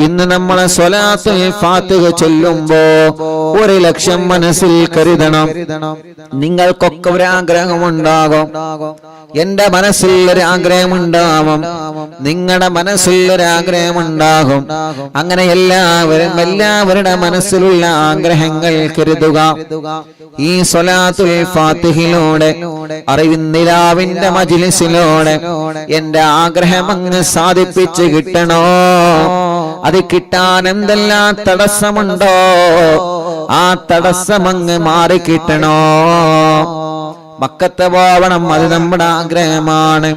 ഇന്ന് നമ്മളെ സ്വലാത്തുൽ ഫാത്തിഹ ചൊല്ലുമ്പോ 1,00,000 മനസ്സിൽ കരുതണം. നിങ്ങൾക്കൊക്കെ ഒരു ആഗ്രഹമുണ്ടാകും, എന്റെ മനസ്സിൽ ഒരു ആഗ്രഹമുണ്ടാകും, നിങ്ങളുടെ മനസ്സിൽ ഒരു ആഗ്രഹമുണ്ടാകും. അങ്ങനെ എല്ലാവരുടെ മനസ്സിലുള്ള ആഗ്രഹങ്ങൾ കരുതുക. ഈ സ്വലാത്തുൽ ഫാത്തിഹിലൂടെ അറിവിന്നിലാവിന്റെ മജ്ലിസിലൂടെ എന്റെ ആഗ്രഹം അങ്ങ് സാധിപ്പിച്ച് കിട്ടണോ? അത് കിട്ടാൻ എന്തെല്ലാം തടസ്സമുണ്ടോ ആ തടസ്സമങ്ങ് മാറിക്കിട്ടണോ? മക്കത്ത് പോവണം, അത് നമ്മുടെ ആഗ്രഹമാണ്.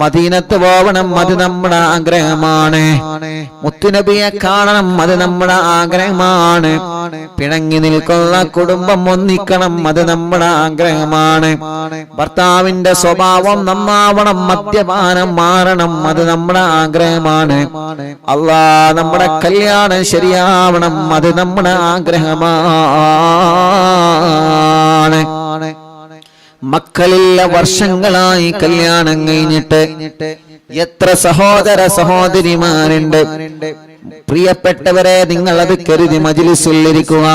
മദീനത്ത് പോവണം, അത് നമ്മുടെ ആഗ്രഹമാണ്. മുത്തുനബിയെ കാണണം, അത് നമ്മുടെ ആഗ്രഹമാണ്. പിണങ്ങി നിൽക്കുന്ന കുടുംബം ഒന്നിക്കണം, അത് നമ്മുടെ ആഗ്രഹമാണ്. ഭർത്താവിന്റെ സ്വഭാവം നന്നാവണം, മദ്യപാനം മാറണം, അത് നമ്മുടെ ആഗ്രഹമാണ്. അല്ലാഹ് നമ്മുടെ കല്യാണം ശരിയാവണം, അത് നമ്മുടെ ആഗ്രഹമാണ്. മക്കളില്ല വർഷങ്ങളായി കല്യാണം കഴിഞ്ഞിട്ട് എത്ര സഹോദര സഹോദരിമാരുണ്ട്. പ്രിയപ്പെട്ടവരെ, നിങ്ങൾ അത് കരുതി മജ്ലിസിൽ ഇരിക്കുക.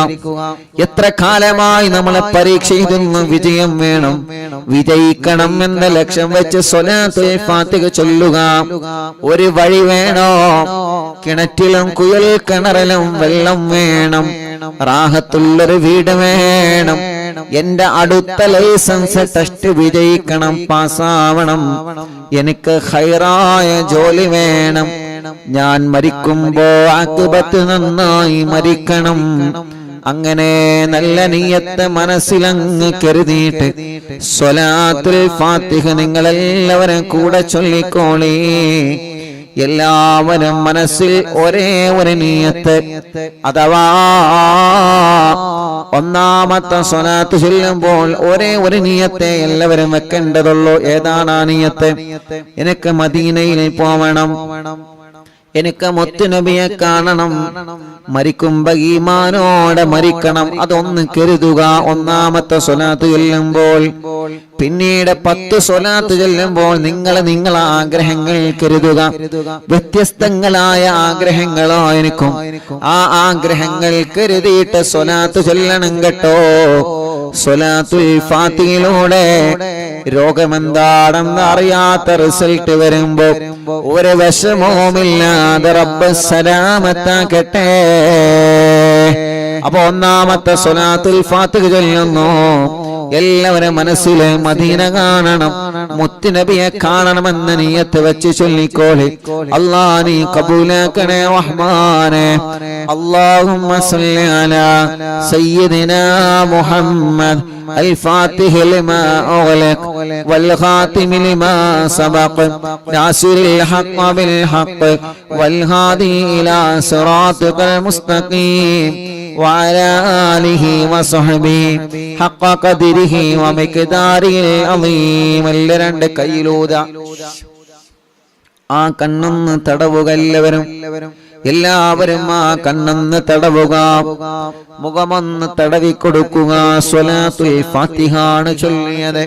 എത്ര കാലമായി നമ്മളെ പരീക്ഷ എഴുതുന്നു, വിജയം വേണം, വിജയിക്കണം എന്ന ലക്ഷ്യം വെച്ച് സ്വലാത്തുൽ ഫാത്തിഹ ചൊല്ലുക. ഒരു വഴി വേണോ? കിണറ്റിലും കുഴൽ കിണറിലും വെള്ളം വേണം, റാഹത്തുള്ളൊരു വീട് വേണം. എന്റെ അടുത്ത ലൈസൻസ് ടെസ്റ്റ് വിജയിക്കണം, പാസ്സാവണം. എനിക്ക് ഖൈറായ ജോലി വേണം. ഞാൻ മരിക്കുമ്പോ ആഖിബത്ത് നന്നായി മരിക്കണം. അങ്ങനെ നല്ല നിയ്യത്ത് മനസ്സിലങ്ങ് കരുതിയിട്ട് സ്വലാത്തുൽ ഫാത്തിഹ നിങ്ങളെല്ലാവരും കൂടെ ചൊല്ലിക്കോളി. എല്ലാവരും മനസ്സിൽ ഒരേ ഒരു നിയ്യത്ത്, അഥവാ ഒന്നാമത്തെ സ്വലാത്ത് ചൊല്ലുമ്പോൾ ഒരേ ഒരു നിയ്യത്തെ എല്ലാവരും വെക്കേണ്ടതുള്ളൂ. ഏതാണ് ആ നിയ്യത്ത്? എനിക്ക് മദീനയിൽ പോവണം, എനിക്ക് മുത്തുനബിയെ കാണണം, മരിക്കുമ്പോ ഈമാനോടെ മരിക്കണം. അതൊന്ന് കരുതുക ഒന്നാമത്തെ സ്വലാത്ത് ചൊല്ലുമ്പോൾ. പിന്നീട് 10 സ്വലാത്ത് ചൊല്ലുമ്പോൾ നിങ്ങളെ ആഗ്രഹങ്ങൾ കരുതുക. വ്യത്യസ്തങ്ങളായ ആഗ്രഹങ്ങളായിരിക്കും. ആ ആഗ്രഹങ്ങൾ കരുതിയിട്ട് സ്വലാത്ത് ചൊല്ലണം കേട്ടോ. സ്വലാത്തുൽ ഫാത്തിഹയിലൂടെ രോഗമെന്താണെന്ന് അറിയാത്ത റിസൾട്ട് വരുമ്പോ ഒരു വിഷമവുമില്ലാതെ റബ്ബ് സലാമത്താക്കട്ടെ. അപ്പൊ ഒന്നാമത്തെ സ്വലാത്തുൽ ഫാത്തിഹ ചൊല്ലുന്നു. എല്ലാവരും മനസ്സിലെ മദീന കാണണം, മുത്തുനബിയെ കാണണമെന്ന് നിയ്യത്ത് വെച്ച് ചൊല്ലിക്കോളി. അല്ലാഹ് നീ കബൂലാക്കണേ റഹ്മാനെ. അല്ലാഹുമ്മ സ്വല്ലി അലാ സയ്യിദിനാ മുഹമ്മദ് الفاتح لما أغلق والخاتم لما سبق ناصر الحق بالحق والهادي إلى صراطك المستقيم وعلى آله وصحبه حق قدره ومقداره العظيم. രണ്ട് കൈയിലൂത ആ കണ്ണൊന്ന് തടവുക. എല്ലാവരും ആ കണ്ണൊന്ന് തടവുക, മുഖമൊന്ന് തടവിക്കൊടുക്കുക. സ്വലാത്തുൽ ഫാത്തിഹാണ് ചൊല്ലിയത്.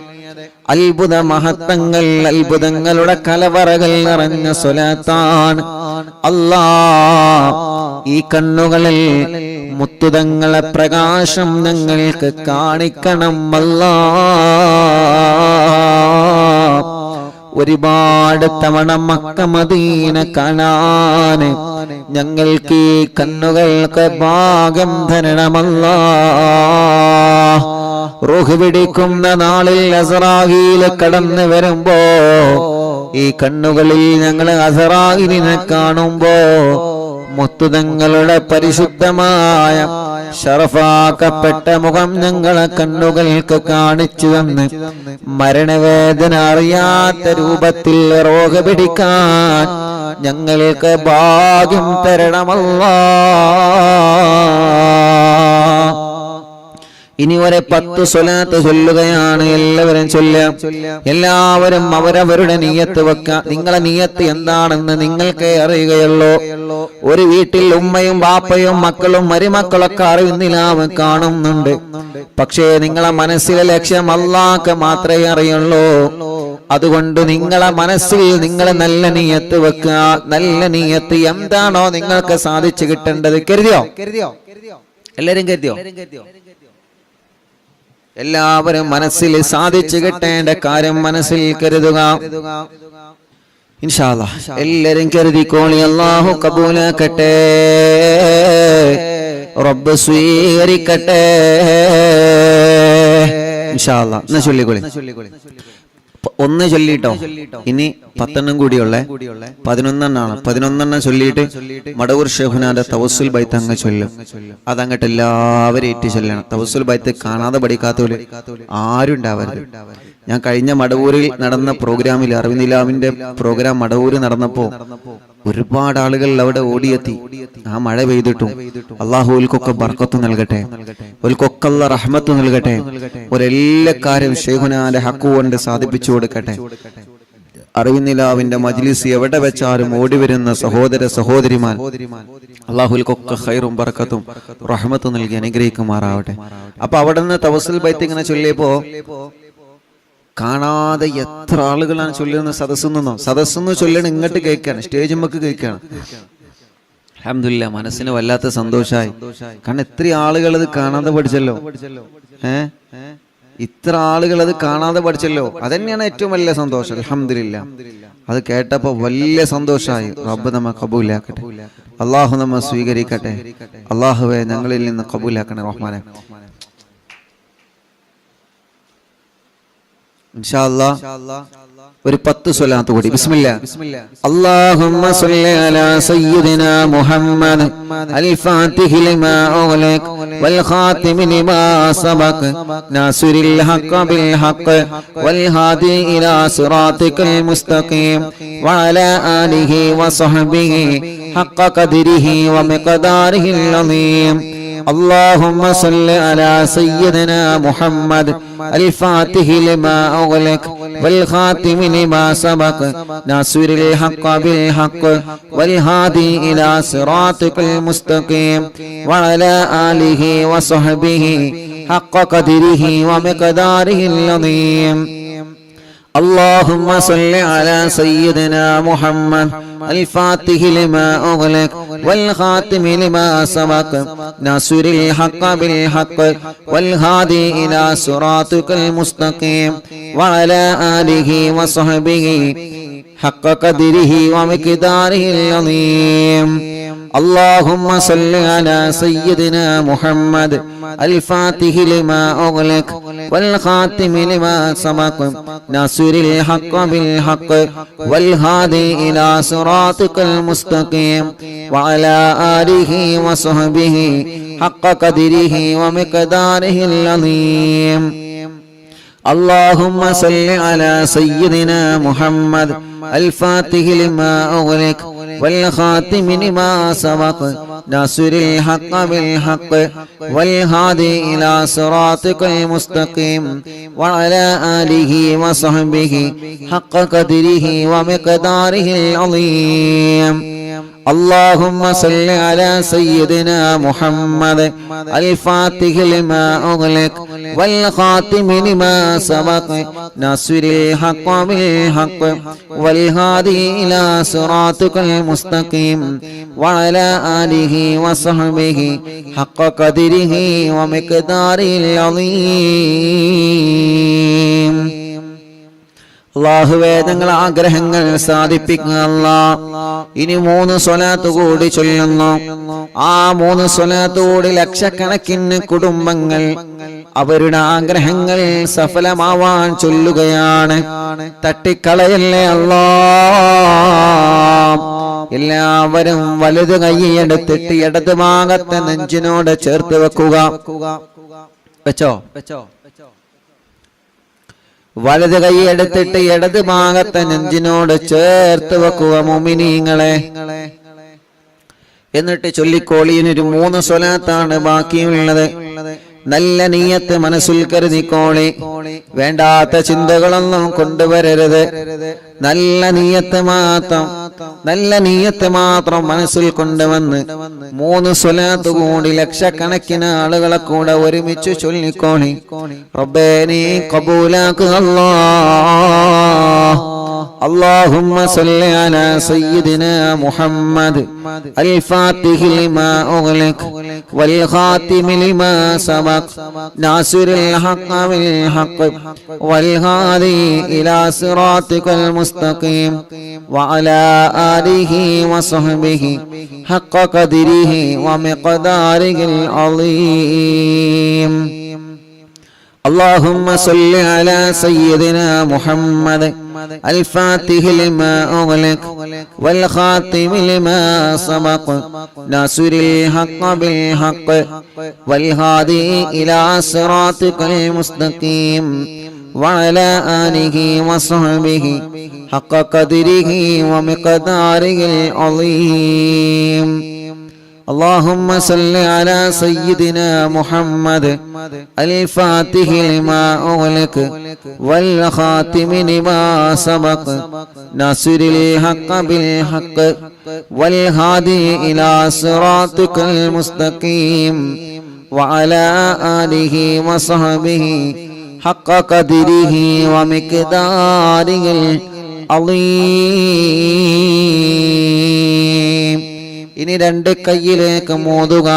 അത്ഭുത മഹത്വങ്ങൾ, അത്ഭുതങ്ങളുടെ കലവറകൾ നിറഞ്ഞ സ്വലാത്താണ്. അല്ലാഹ് ഈ കണ്ണുകളിൽ മുത്തുതങ്ങളെ പ്രകാശം ഞങ്ങൾക്ക് കാണിക്കണം. അല്ലാഹ് ഒരുപാട് തവണ മക്ക മദീന കാണാന് ഞങ്ങൾക്ക് ഈ കണ്ണുകൾക്ക് ഭാഗ്യം തരണമല്ലാഹ്. റൂഹ് പിടിക്കുന്ന നാളിൽ അസ്റായീൽ കടന്നു വരുമ്പോ ഈ കണ്ണുകളിൽ ഞങ്ങൾ അസ്റായീലിനെ കാണുമ്പോ മുത്തുതങ്ങളുടെ പരിശുദ്ധമായ ശറഫാക്കപ്പെട്ട മുഖം ഞങ്ങളെ കണ്ണുകൾക്ക് കാണിച്ചു തന്ന് മരണവേദന അറിയാത്ത രൂപത്തിൽ റോഗ പിടിക്കാൻ ഞങ്ങൾക്ക് ഭാഗ്യം തരണമല്ലാഹ്. ഇനി ഒരു 10 സ്വലാത്ത് ചൊല്ലുകയാണ്. എല്ലാവരും ചൊല്ലാം. എല്ലാവരും അവരവരുടെ നിയ്യത്ത് വെക്കുക. നിങ്ങളെ നിയ്യത്ത് എന്താണെന്ന് നിങ്ങൾക്കേ അറിയുകയുള്ളൂ. ഒരു വീട്ടിൽ ഉമ്മയും ബാപ്പയും മക്കളും മരുമക്കളൊക്കെ അറിയുന്നില്ല, കാണുന്നുണ്ട്. പക്ഷേ നിങ്ങളെ മനസ്സിലെ ലക്ഷ്യം അല്ലാഹ്ക്ക് മാത്രമേ അറിയുള്ളൂ. അതുകൊണ്ട് നിങ്ങളെ മനസ്സിൽ നിങ്ങൾ നല്ല നിയ്യത്ത് വെക്കുക. നല്ല നിയ്യത്ത് എന്താണോ നിങ്ങൾക്ക് സാധിച്ചു കിട്ടേണ്ടത് കരുതിയോ? എല്ലാരും കരുതിയോ? എല്ലാവരും മനസ്സിൽ സാധിച്ചു കിട്ടേണ്ട കാര്യം മനസ്സിൽ കരുതുക. ഇൻഷാ അല്ലാഹ് എല്ലാരും കരുതിക്കോളി. അല്ലാഹു കബൂലാക്കട്ടെ, റബ്ബ് സ്വീകരിക്കട്ടെ. ഇൻഷാ അല്ലാഹ് എന്നാ ചൊല്ലിക്കോളി. ഒന്ന് ചൊല്ലിട്ടോ, ഇനി 10 കൂടിയുള്ള 11 11 ചൊല്ലിയിട്ട് മടവൂർ ഷെഹുനാന്റെ തവസ്സുൽ ബൈത്ത് അങ്ങ് ചൊല്ലും. അതങ്ങട്ട് എല്ലാവരും ഏറ്റി ചൊല്ലണം. തവസ്സുൽ ബൈത്ത് കാണാതെ പഠിക്കാത്തവര് ആരും ഉണ്ടാവരുത്. ഞാൻ കഴിഞ്ഞ മടവൂരിൽ നടന്ന പ്രോഗ്രാമിൽ അറിവിനിലാമിന്റെ പ്രോഗ്രാം മടവൂര് നടന്നപ്പോ ഒരുപാട് ആളുകൾ അവിടെ ഓടിയെത്തി. ആ മഴ പെയ്തിട്ടും അള്ളാഹുൽക്കൊക്കെ ബർക്കത്ത് നൽകട്ടെ, ഓൽക്കൊക്കെ അല്ലാഹ് റഹ്മത്ത് നൽകട്ടെ. ഒരെല്ലാ കാര്യം ഷെയ്ഖുനാന്റെ ഹക്ക് കൊണ്ട് സാധിപ്പിച്ചു കൊടുക്കട്ടെ. അറിവിനിലാവിന്റെ മജ്ലിസ് എവിടെ വെച്ചാലും ഓടി വരുന്ന സഹോദര സഹോദരിമാർ അള്ളാഹുൽക്കൊക്കെ ഖൈറും ബർക്കത്തും റഹ്മത്തും നൽകി അനുഗ്രഹിക്കുമാറാവട്ടെ. അപ്പൊ അവിടെ നിന്ന് തവസ്സുൽ ബൈത്ത് ഇങ്ങനെ ചൊല്ലിയപ്പോ കാണാതെ എത്ര ആളുകളാണ് ചൊല്ലുന്ന സദസ്സെന്ന് ചൊല്ലണം. ഇങ്ങോട്ട് കേൾക്കാണ്, സ്റ്റേജ് നമുക്ക് കേൾക്കാണ്. അൽഹംദുലില്ലാ, മനസ്സിന് വല്ലാത്ത സന്തോഷമായി. കാരണം ഇത്ര ആളുകൾ അത് കാണാതെ പഠിച്ചല്ലോ. ഇത്ര ആളുകൾ അത് കാണാതെ പഠിച്ചല്ലോ. അതന്നെയാണ് ഏറ്റവും വലിയ സന്തോഷം. അൽഹംദുലില്ലാ, അത് കേട്ടപ്പോ വലിയ സന്തോഷമായി. റബ്ബ് നമ്മെ കബൂലാക്കട്ടെ, അള്ളാഹു നമ്മെ സ്വീകരിക്കട്ടെ. അള്ളാഹുവെ ഞങ്ങളിൽ നിന്ന് കബൂലാക്കണേ റഹ്മാനെ. ഇൻഷാ അല്ലാഹ് ഒരു 10 സ്വലാത്ത് കൂടി. ബിസ്മില്ലാ. അല്ലാഹുമ്മ സ്വല്ലി അലാ സയ്യിദിനാ മുഹമ്മദ് അൽ ഫാത്തിഹി ലിമാ ഉഗ്ലിഖ് വൽ ഖാതിമി ലിമാ സബഖ് നാസിറിൽ ഹഖ് ബിൽ ഹഖ് വൽ ഹാദി ഇലാ സിറാത്തിക്കൽ മുസ്തഖീം വഅലാ ആലിഹി വസഹ്ബിഹി ഹഖ് ഖദ്രിഹി വമിഖ്ദാരിഹിൽ അളീം. اللهم صل على سيدنا محمد الفاتح لما أغلق والخاتم لما سبق ناصر الحق بالحق والهادي إلى صراطك المستقيم وعلى آله وصحبه حق قدره ومقداره العظيم. اللهم صل على سيدنا محمد الفاتح لما أغلق والخاتم لما سبق ناصر الحق بالحق والهادي إلى صراطك المستقيم وعلى آله وصحبه حق قدره ومقداره العظيم. اللهم صل على سيدنا محمد الفاتح لما أغلق والخاتم لما سبق ناصر الحق بالحق والهادي إلى صراطك المستقيم وعلى آله وصحبه حق قدره ومقداره العظيم. اللهم صل على سيدنا محمد الفاتح لما أغلق والخاتم لما سبق ناصر الحق بالحق والهادي إلى صراطك المستقيم وعلى آله وصحبه حق قدره ومقداره العظيم. اللهم صل على سيدنا محمد الفاتح لما أغلق والخاتم لما سبق ناصر الحق بالحق والهادي إلى صراطك المستقيم وعلى آله وصحبه حق قدره ومقداره العظيم. അല്ലാഹുവേ ഞങ്ങളെ ആഗ്രഹങ്ങൾ സാധിപ്പിക്കുക അല്ലാഹ്. ഇനി 3 സ്വലാത്ത് കൂടി ചൊല്ലുന്നു. ആ 3 സ്വലാത്ത് കൂടി ലക്ഷക്കണക്കിന് കുടുംബങ്ങൾ അവരുടെ ആഗ്രഹങ്ങൾ സഫലമാവാൻ ചൊല്ലുകയാണ്. തട്ടിക്കളയല്ലേ അല്ലാഹ്. എല്ലാവരും വലത് കൈയെടുത്തിട്ട് ഇടത് ഭാഗത്തെ നെഞ്ചിനോട് ചേർത്ത് വെക്കുക. വെച്ചോ? വലത് കൈ എടുത്തിട്ട് ഇടത് ഭാഗത്തെ നെഞ്ചിനോട് ചേർത്ത് വെക്കുക മുഅ്മിനീങ്ങളെ. എന്നിട്ട് ചൊല്ലിക്കോളിയിനൊരു 3 സ്വലാത്താണ് ബാക്കിയുള്ളത്. നല്ല നീയത്ത് മനസ്സിൽ കരുതിക്കോളി. വേണ്ടാത്ത ചിന്തകളൊന്നും കൊണ്ടുവരരുത്. നല്ല നീയത്ത് മാത്രം മനസ്സിൽ കൊണ്ടുവന്ന് 3 സ്വലാത്ത് കൂടി ലക്ഷക്കണക്കിന് ആളുകളെ കൂടെ ഒരുമിച്ച് ചൊല്ലിക്കോളി. റബ്ബേ നീ കബൂലാക്കുക അല്ലാഹ്. اللهم صل على سيدنا محمد الفاتح لما أغلق والخاتم لما سبق ناصر الحق بالحق والهادي إلى صراطك المستقيم وعلى آله وصحبه حق قدره ومقداره العظيم. اللهم صل على سيدنا محمد الفاتح لما أغلق والخاتم لما سبق ناصر الحق بالحق والهادي إلى صراطك المستقيم وعلى آله وصحبه حق قدره ومقداره العظيم. اللهم صل على سيدنا محمد الفاتح لما أغلق والخاتم لما سبق ناصر الحق بالحق والهادي إلى صراطك المستقيم وعلى آله وصحبه حق قدره ومقداره العظيم. ഇനി 2 കൈയിലേക്ക് മോതുക.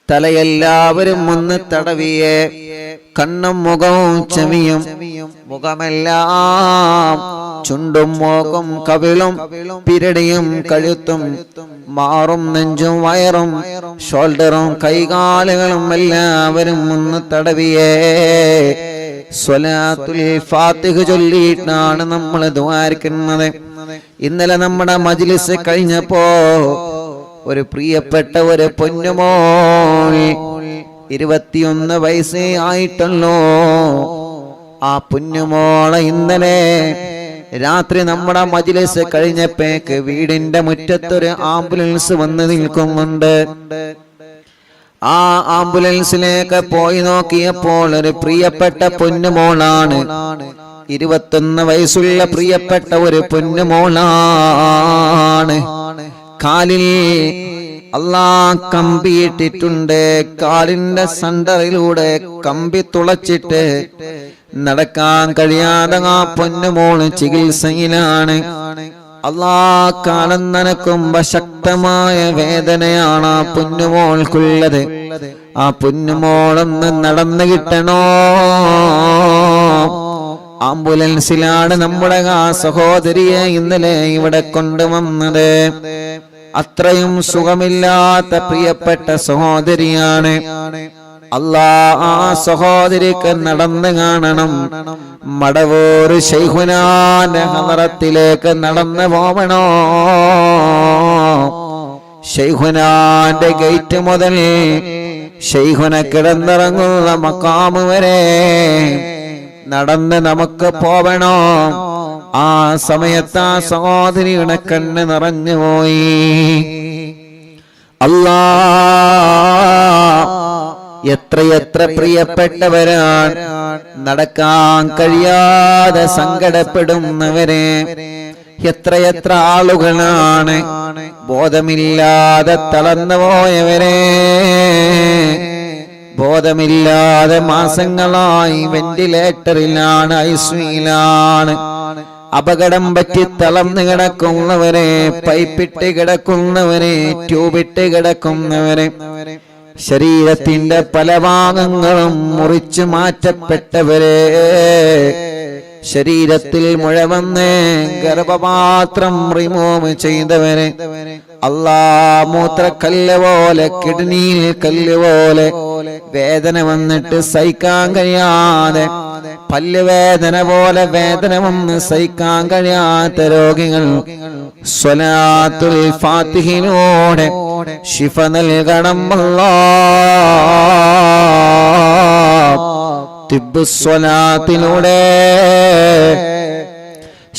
തലയെല്ലാവരും ഒന്ന് തടവിയേ. കണ്ണും മുഖവും ചെവിയും മുഖമെല്ലാം ചുണ്ടും മൂക്കും കവിളും പിരടിയും കഴുത്തും മാറും നെഞ്ചും വയറും ഷോൾഡറും കൈകാലുകളും എല്ലാവരും ഒന്ന് തടവിയേ. സ്വലാത്തുൽ ഫാത്തിഹ ചൊല്ലിയിട്ടാണ് നമ്മൾ ദുആർക്കുന്നത്. ഇന്നലെ നമ്മുടെ മജ്ലിസ് കഴിഞ്ഞപ്പോ ഒരു പ്രിയപ്പെട്ട ഒരു പൊന്നുമോൾ 21 വയസ്സേ ആയിട്ടുള്ളൂ. ആ പൊന്നുമോളെ ഇന്നലെ രാത്രി നമ്മുടെ മജ്ലിസ് കഴിഞ്ഞപ്പോഴേക്ക് വീടിന്റെ മുറ്റത്തൊരു ആംബുലൻസ് വന്ന് നിൽക്കുന്നുണ്ട്. ആ ആംബുലൻസിലേക്ക് പോയി നോക്കിയപ്പോൾ ഒരു പ്രിയപ്പെട്ട പൊന്നുമോളാണ്. 21 വയസ്സുള്ള പ്രിയപ്പെട്ട ഒരു പൊന്നുമോളാണ്. കാലിൽ അല്ലാഹ് കമ്പിയിട്ടിട്ടുണ്ട്. കാലിന്റെ സെന്ററിലൂടെ കമ്പി തുളച്ചിട്ട് നടക്കാൻ കഴിയാതെ ആ പൊന്നുമോള് ചികിത്സയിലാണ്. അല്ലാഹ് കാലം നനക്കുമ്പോ ശക്തമായ വേദനയാണ് ആ പൊന്നുമോൾക്കുള്ളത്. ആ പൊന്നുമോളൊന്ന് നടന്നു കിട്ടണോ. ആംബുലൻസിലാണ് നമ്മുടെ ആ സഹോദരിയെ ഇന്നലെ ഇവിടെ കൊണ്ടുവന്നത്. അത്രയും സുഖമില്ലാത്ത പ്രിയപ്പെട്ട സഹോദരിയാണ്. അല്ലാഹ് ആ സഹോദരിക്ക് നടന്നു കാണണം. മടവൂർ ശൈഖുനാന്റെ ഹളറത്തിലേക്ക് നടന്നു പോവണോ. ശൈഖുനാന്റെ ഗേറ്റ് മുതൽ ശൈഖുന കിടന്നിറങ്ങുന്ന മഖാമ് വരെ നടന്ന് നമുക്ക് പോവണോ. ആ സമയത്ത് ആ സഹോദരിയുടെ കണ്ണ് നിറഞ്ഞുപോയി. അല്ലാഹ് എത്രയെത്ര പ്രിയപ്പെട്ടവരാണ് നടക്കാൻ കഴിയാതെ സങ്കടപ്പെടുന്നവരെ. എത്രയെത്ര ആളുകളാണ് ബോധമില്ലാതെ തളർന്നുപോയവരെ. ബോധമില്ലാതെ മാസങ്ങളായി വെന്റിലേറ്ററിലാണ്, ഐസിയുലാണ്. അപകടം പറ്റി തളർന്നു കിടക്കുന്നവരെ, പൈപ്പിട്ട് കിടക്കുന്നവരെ, ട്യൂബിട്ട് കിടക്കുന്നവരെ, ശരീരത്തിന്റെ പല ഭാഗങ്ങളും മുറിച്ചു മാറ്റപ്പെട്ടവരെ, ശരീരത്തിൽ മുഴവന്ന് ഗർഭപാത്രം റിമൂവ് ചെയ്തവരെ, അല്ലാഹ് മൂത്രക്കല്ല് പോലെ, കിഡ്നിയിൽ കല്ല് പോലെ വേദന വന്നിട്ട് സഹിക്കാൻ കഴിയാതെ, പല്ലുവേദന പോലെ വേദന വന്ന് സഹിക്കാൻ കഴിയാത്ത രോഗികൾ സ്വലാത്തുൽ ഫാത്തിഹിലൂടെ ശിഫ നൽകണം അല്ലാഹ്. തിബ്ബുസ്വലാത്തിലൂടെ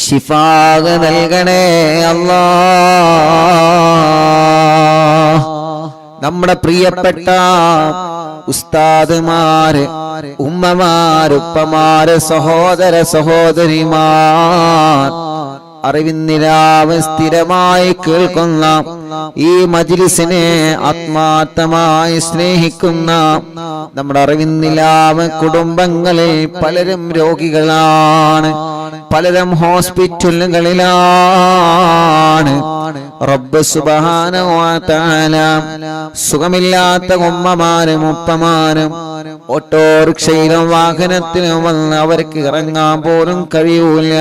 ശിഫാ നൽകണേ അല്ലാഹ്. നമ്മുടെ പ്രിയപ്പെട്ട ഉസ്താദുമാര്, ഉമ്മമാര്, ഉപ്പമാര്, സഹോദര സഹോദരിമാർ, അറിവിന്നിലാവ് സ്ഥിരമായി കേൾക്കുന്ന ഈ മജ്ലിസിനെ ആത്മാർത്ഥമായി സ്നേഹിക്കുന്ന നമ്മുടെ അറിവിന്നിലാവ് കുടുംബങ്ങളിൽ പലരും രോഗികളാണ്, പലരും ഹോസ്പിറ്റലുകളിലാണ്. റബ്ബ് സുബ്ഹാനഹു വ തആല സുഖമില്ലാത്ത ഉമ്മമാരും ഉപ്പമാരും ഓട്ടോറിക്ഷയിലും വാഹനത്തിലും വന്ന് അവർക്ക് ഇറങ്ങാൻ പോലും കഴിയൂല,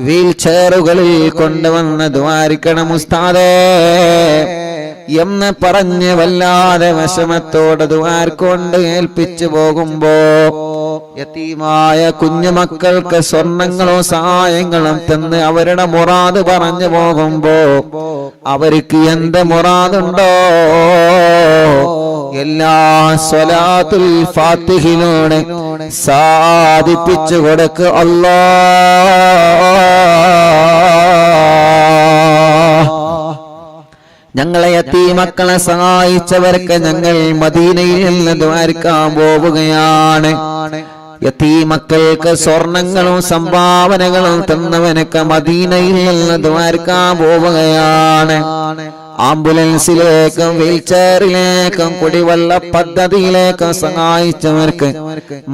വീൽ ചെയറുകളിൽ കൊണ്ടുവന്ന് ദ്വാരിക്കണം ഉസ്താദേ എന്ന് പറഞ്ഞ് വല്ലാതെ വിഷമത്തോടെ ദ്വാർക്കൊണ്ട് ഏൽപ്പിച്ചു പോകുമ്പോ യതീമായ കുഞ്ഞുമക്കൾക്ക് സ്വർണങ്ങളും സഹായങ്ങളും തന്ന് അവരുടെ മുറാദ് പറഞ്ഞു പോകുമ്പോ അവർക്ക് എന്ത് മുറാദുണ്ടോ എല്ലാ സ്വലാത്തുൽ ഫാത്തിഹിലൂടെ സാധിപ്പിച്ചു കൊടുക്ക് അല്ലാഹ്. ഞങ്ങളെ യതീമക്കളെ സഹായിച്ചവർക്ക് ഞങ്ങൾ മദീനയിൽ നിന്ന് ദ്വാരക്കാൻ പോവുകയാണ്. യതീമക്കൾക്ക് സ്വർണങ്ങളും സംഭാവനകളും തന്നവനൊക്കെ മദീനയിൽ നിന്ന് ദ്വാരക്കാൻ പോവുകയാണ്. ആംബുലൻസിലേക്കും വീൽചെയറിലേക്കും കുടിവെള്ള പദ്ധതിയിലേക്കും സഹായിച്ചവർക്ക്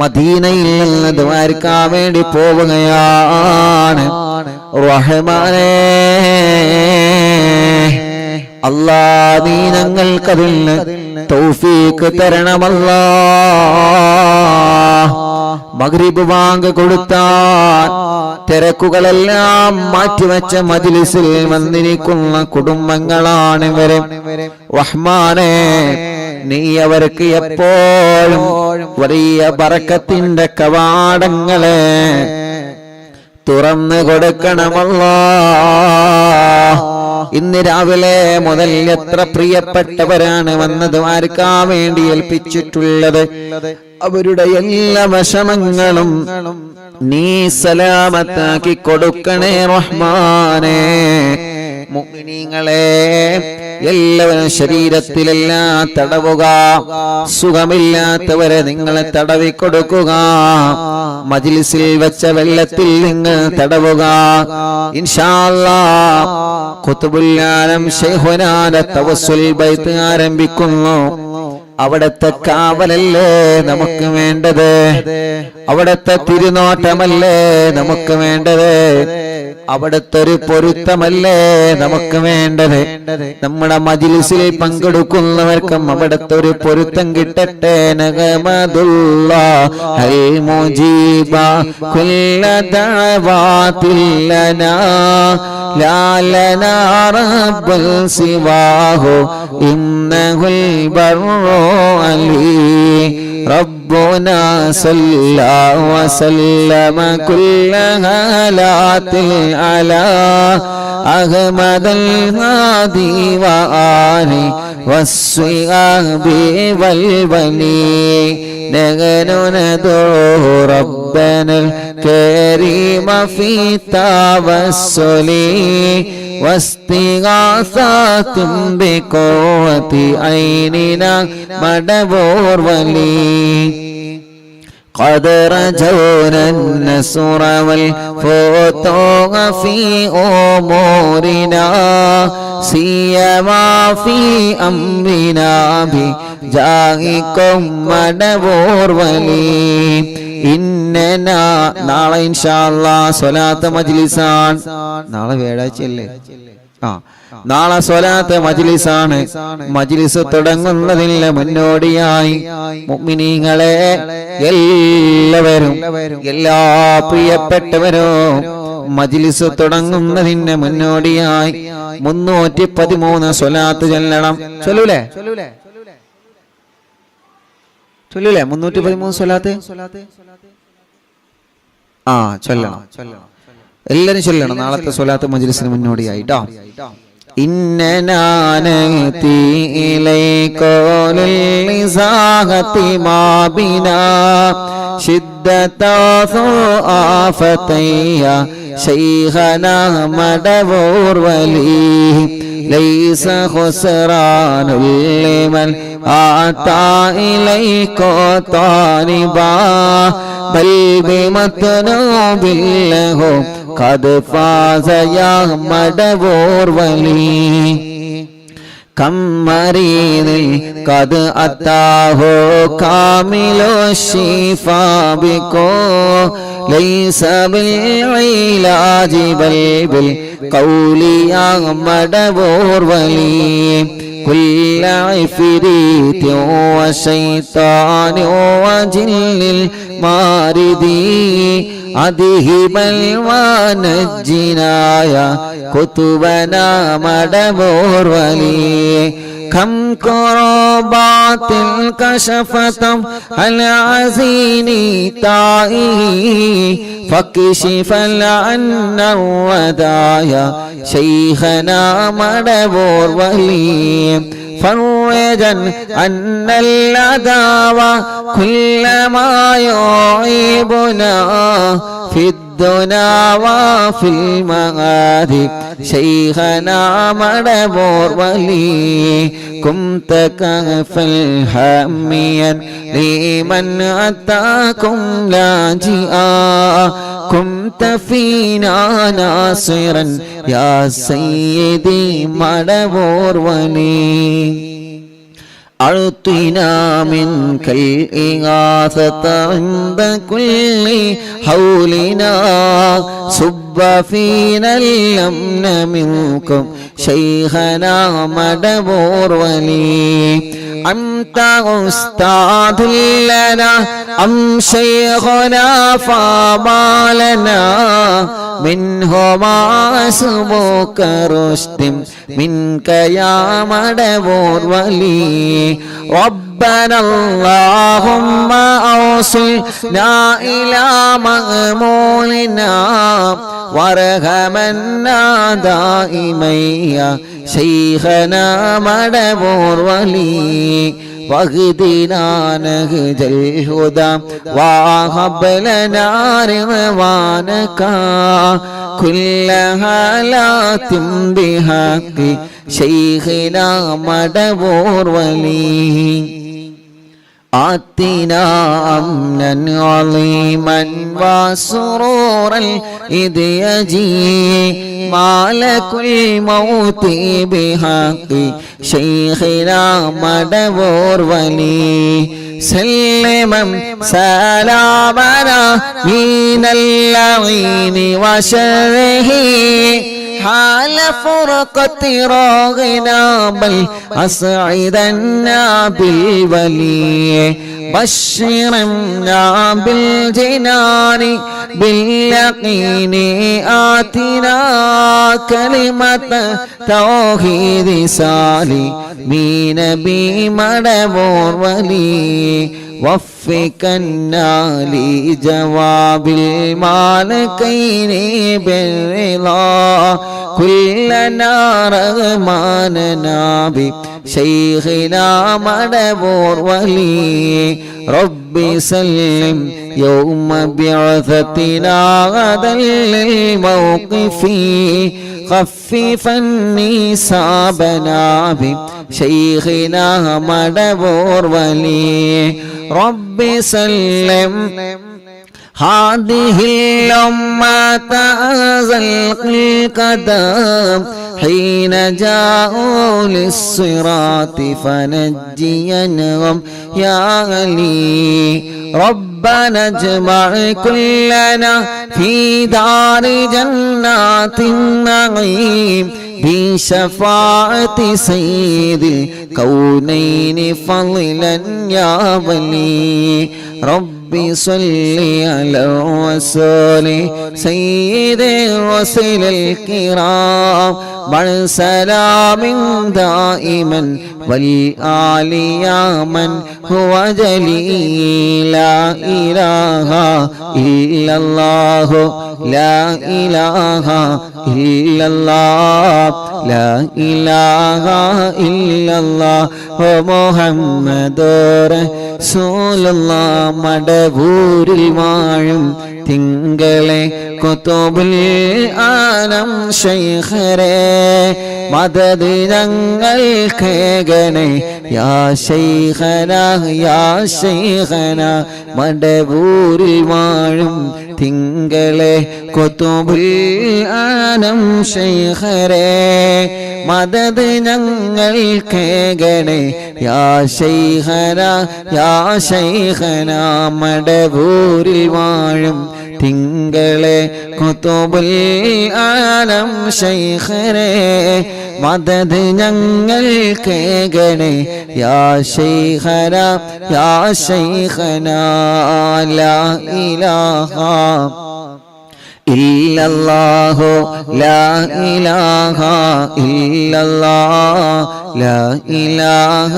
മദീനയിൽ നിന്ന് ദ്വാരക്കാൻ വേണ്ടി പോവുകയാണ്. റഹ്മാനേ അല്ലാ, നീ ഞങ്ങൾക്കതിൽ തൗഫീഖ് തരണമല്ലാ. മഗ്രിബ് ബാങ്ക് കൊടുത്താൽ തിരക്കുകളെല്ലാം മാറ്റിവെച്ച മജ്ലിസിൽ വന്നിരിക്കുന്ന കുടുംബങ്ങളാണ് ഇവര്. റഹ്മാനേ, നീ അവർക്ക് എപ്പോഴും വലിയ ബറക്കത്തിന്റെ കവാടങ്ങളെ തുറന്നു കൊടുക്കണമല്ലാ. ഇന്ന് രാവിലെ മുതൽ എത്ര പ്രിയപ്പെട്ടവരാണ് വന്ന് ദ്വാരക്കാൻ വേണ്ടി ഏൽപ്പിച്ചിട്ടുള്ളത്. അവരുടെ എല്ലാ വിഷമങ്ങളും നീ സലാമത്താക്കി കൊടുക്കണേ റഹ്മാനേ. മുഅ്മിനീങ്ങളെ എല്ലാവരും ശരീരത്തിലെല്ലാം തടവുക, സുഖമില്ലാത്തവരെ നിങ്ങൾ തടവി കൊടുക്കുക, മജ്ലിസിൽ വെച്ച വെള്ളത്തിൽ നിങ്ങൾ തടവുക. ഇൻഷാ അല്ലാഹ് ഖുത്ബുൽ ആലം ശൈഖുനാന്റെ തവസ്സുൽ ബൈത്ത് ആരംഭിക്കുന്നു. അവിടത്തെ കാവലല്ലേ നമുക്ക് വേണ്ടത്, അവിടത്തെ തിരുനോട്ടമല്ലേ നമുക്ക് വേണ്ടത്, അവിടത്തെ ഒരു പൊരുത്തമല്ലേ നമുക്ക് വേണ്ടത്. നമ്മുടെ മജ്ലിസിൽ പങ്കെടുക്കുന്നവർക്കും അവിടത്തെ ഒരു പൊരുത്തം കിട്ടട്ടെ. നഗമദുല്ലാഹി മുജീബ കുല്ല ദഅവാതിൽ ലനാ ലാ ലനാ റബ്ബൽ സിവാഹു ഇന്നഹുൽ ബർറു അലി ربنا صلى وسلم كل هالات على أحمد الهادي وآله والصحاب والولي. نحن ندعو ربنا الكريم في التوسل واستغاثة بقوة عيننا مدبور ولي. قد رجونا النصر والفتوح في أمورنا سيما في أمرنا بجاهكم مدبور ولي. ഇന്നനാ നാളെ ഇൻഷാ അല്ലാഹ് സ്വലാത്ത് മജ്ലിസാണ്. നാളെ വ്യാഴാഴ്ചയല്ലേ? നാളെ സ്വലാത്ത് മജ്ലിസാണ്. മജ്ലിസ് തുടങ്ങുന്നതിന് മുന്നോടിയായി മുഅ്മിനീങ്ങളെ എല്ലാവരും, എല്ലാ പ്രിയപ്പെട്ടവരും മജ്ലിസ് തുടങ്ങുന്നതിന് മുന്നോടിയായി 313 സ്വലാത്ത് ചൊല്ലണം. ചൊല്ലൂലേ? 313 സ്വലാത്ത് ചൊല്ലണം. എല്ലാരും ചൊല്ലണം നാളത്തെ സ്വലാത്ത് മജ്ലിസിന് മുന്നോടിയായിട്ടോ. إننا نأتي إليك للإزاحة ما بنا شدة ضعفتي شيخنا مدبور ولي ليس خسران لمن أتى إليك طالبا بل بمطلوب له قد فاز يا مدبور ولي كم مريض قد أتاه كامل الشفاء بكو ليس بالعلاج بل بالقول يا مدبور ولي كل عفريت وشيطان وجن الماردي أذهبا ونجنا يا كتبنا مدبور ولي كم كربات كشفت العزين طائه فكشف عنا الودايا شيخنا مدبور ولي فرجا عن العداوة كل ما يعيبنا في الدنا وفي المعاد شيخنا مدبور ولي كنت كفا حاميا لمن أتاكم لاجئا كنت فينا ناصرا يا سيدي مدبور ولي أعطنا منك الإغاثة عند كل حولنا صب فينا الأمن منكم شيخنا مدبور ولي أنت أستاذ لنا أم شيخنا فما لنا منهما أسبوك رشد منك يا مدبور ولي ربنا اللهم أوصلنا إلى مأمولنا وارحمنا دائما يا شيخنا مدبور ولي واهدنا نهج الهدى وهب لنا رضوانك كل حالات بحق شيخنا مدبور ولي آتنا أمنا عظيما وسرورا إذ يجي مالك الموت بحق شيخنا مدبور ولي سلما سلامنا من اللعين وشره حال فرقة راغنا بل أسعدنا بالولي بشرنا بالجنان باليقين آتنا كلمة توحيد سالمين بمدبور ولي وفقنا لجواب المالكين بالرضا كلنا رغماننا بشيخنا مدبور ولي ربي سلم يوم بعثتنا غدا للموقف خففا نسابنا بشيخنا مدبور ولي ربي سلم هذه الأمة أزلق القدم حين جاءوا للصراط فنجينهم يا علي ربنا اجمع كلنا في دار جنات النعيم بشفاعة سيد الكونين فضلا يا ولي ربي صل على الرسول سيد الرسل الكرام مع سلام دائما والآل يا من هو جليل لا إله إلا الله لا إله إلا الله لا إله إلا الله محمد رسول الله മടവൂരിൽ വാഴും തിങ്കളെ കുതുബുൽ ആലം ശൈഖരേ മദദ് ഞങ്ങൾക്കേകണേ യാ ശൈഖന യാ ശൈഖന മടവൂരിൽ വാഴും തിങ്കളെ കുതുബുൽ ആലം ശൈഖരേ മദദ് ഞങ്ങൾക്കേകണേ യാ ശൈഖന യാ ശൈഖന മടവൂരിൽ വാഴും തിങ്കളെ കുതുബുൽ ആലം ശൈഖരേ മദദ് ഞങ്ങൾക്കേകണേ യാ ശൈഖന യാ ശൈഖന ലാ ഇലാഹ ഇല്ലല്ലാഹു ലാ ഇലാഹ ഇല്ലല്ലാഹ് ലാ ഇലാഹ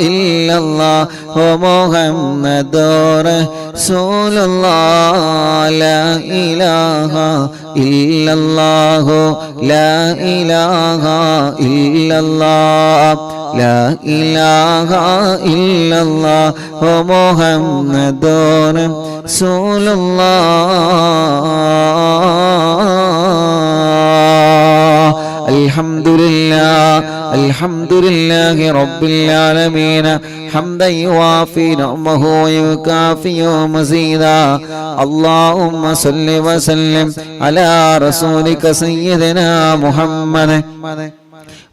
ഇല്ലല്ലാഹു മുഹമ്മദുർ റസൂലുള്ളാഹ് ലാ ഇലാഹ ഇല്ലല്ലാഹു ലാ ഇലാഹ ഇല്ലല്ലാഹ് ലാ ഇലാഹ ഇല്ലല്ലാഹു മുഹമ്മദുർ റസൂലുള്ളാഹ് അൽഹംദുലില്ലാഹി റബ്ബിൽ ആലമീൻ ഹംദൻ യുവാഫി നിഅമഹു വയുകാഫി മസീദാ അല്ലാഹുമ്മ സ്വല്ലി വസല്ലിം അലാ റസൂലിക സയ്യിദിനാ മുഹമ്മദ്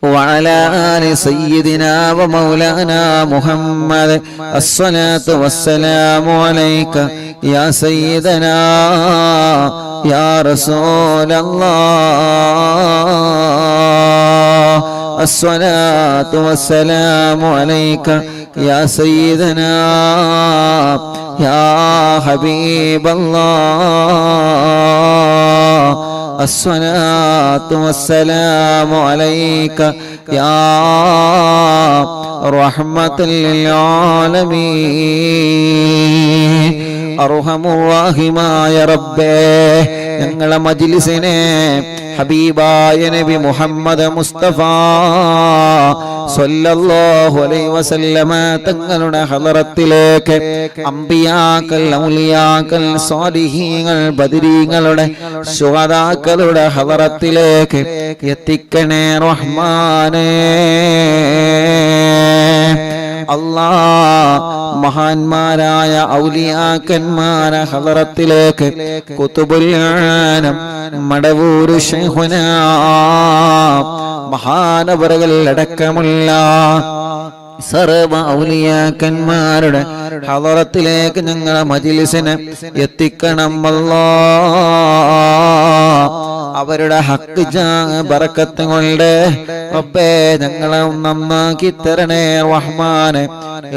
وعلى آل سيدنا ومولانا محمد الصلاة والسلام عليك يا سيدنا يا رسول الله الصلاة والسلام عليك يا سيدنا يا حبيب الله الصلاة والسلام عليك يا رحمة للعالمين അർഹമുറാഹിമായ റബ്ബേ ഞങ്ങളെ മജ്ലിസിനെ ഹബീബായ നബി മുഹമ്മദ് മുസ്തഫ സ്വല്ലല്ലാഹു അലൈഹി വസല്ലമ തങ്ങളുടെ ഹളറത്തിലേക്ക് അംബിയാക്കൾ ഔലിയാക്കൾ സ്വാലിഹീങ്ങൾ ബദരീങ്ങളുടെ ശുഹദാക്കളുടെ ഹളറത്തിലേക്ക് എത്തിക്കണേ റഹ്മാനേ അല്ലാഹ് മഹാന്മാരായ ഔലിയാക്കന്മാരെ ഹളറത്തിലേക്ക് കുതുബുൽ ആലം മടവൂർ ശൈഖുനാ മഹാനവറുകൾ അടക്കമുള്ള സർവ ഔലിയാക്കന്മാരുടെ ഹളറത്തിലേക്ക് ഞങ്ങളെ മജ്ലിസിനെ എത്തിക്കണം അല്ലാഹ് അവരുടെ ഹക്ക് ബറക്കത്ത് കൊണ്ട് റബ്ബേ ഞങ്ങളെ നന്നാക്കി തരണേ റഹ്മാനെ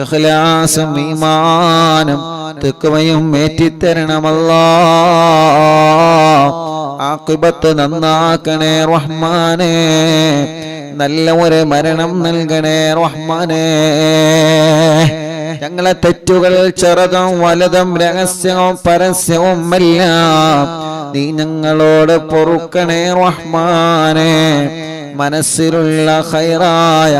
ഇഖ്ലാസും ഈമാനും തഖ്വയും ഏറ്റിത്തരണം അല്ലാഹ് ആഖിബത്ത് നന്നാക്കണേ റഹ്മാനെ നല്ല ഒരു മരണം നൽകണേ റഹ്മാനെ ഞങ്ങളെ തെറ്റുകൾ ചെറുതും വലുതും രഹസ്യവും പരസ്യവും എല്ലാം നീ ഞങ്ങളോട് പൊറുക്കണേ റഹ്മാനെ മനസ്സിലുള്ള ഖൈറായ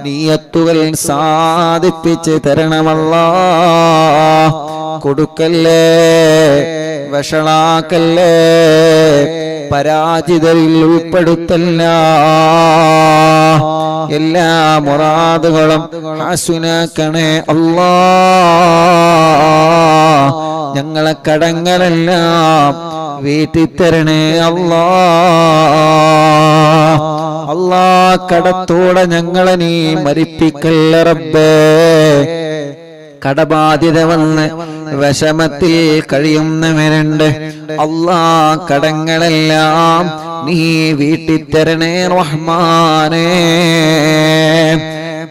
നിയത്തുകൾ സാധിപ്പിച്ച് തരണമല്ലാഹ് കൊടുക്കല്ലേ വഷളാക്കല്ലേ പരാജിതരിൽ ഉൾപ്പെടുത്തല്ല എല്ലാ മുറാദുകളും ഹാസുനാക്കണേ അല്ലാഹ് ഞങ്ങളെ കടങ്ങളെല്ലാം വീട്ടിത്തരണേ അല്ലാഹ് അല്ലാഹ് കടത്തോടെ ഞങ്ങളെ നീ മരിപ്പിക്കല്ല റബ്ബേ കടബാധ്യത വന്ന് വിഷമത്തിൽ കഴിയുന്നവരുണ്ട് അല്ലാഹ് കടങ്ങളെല്ലാം നീ വീട്ടിത്തരണേ റഹ്മാനേ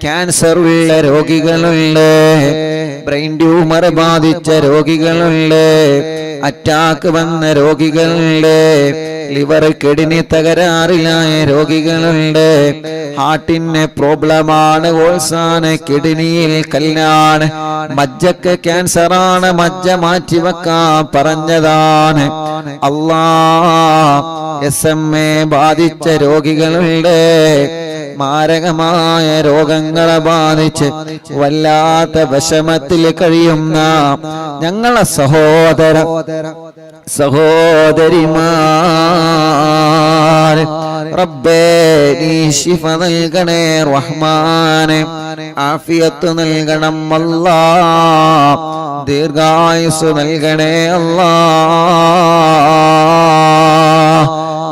ക്യാൻസർ ഉള്ള രോഗികളുണ്ട്, ബ്രെയിൻ ട്യൂമർ ബാധിച്ച രോഗികളുണ്ട്, അറ്റാക്ക് വന്ന രോഗികളുണ്ട്, ലിവർ കിഡ്നി തകരാറിലായ രോഗികളുണ്ട്, ഹാർട്ടിന് പ്രോബ്ലമാണ്, ഓൾസാണ്, കിഡ്നിയിൽ കല്ലാണ്, മജ്ജക്ക് ക്യാൻസറാണ്, മജ്ജ മാറ്റിവെക്കാൻ പറഞ്ഞതാണ്. SMA ബാധിച്ച രോഗികളുണ്ട്, മാരകമായ രോഗങ്ങളെ ബാധിച്ച് വല്ലാത്ത വിഷമത്തിൽ കഴിയുന്ന ഞങ്ങളെ സഹോദരിമാർ, റബ്ബേ നീ ശിഫ നൽകണേ റഹ്മാനെ, ആഫിയത്ത് നൽകണം അല്ലാ, ദീർഘായുസ് നൽകണേ അല്ലാ.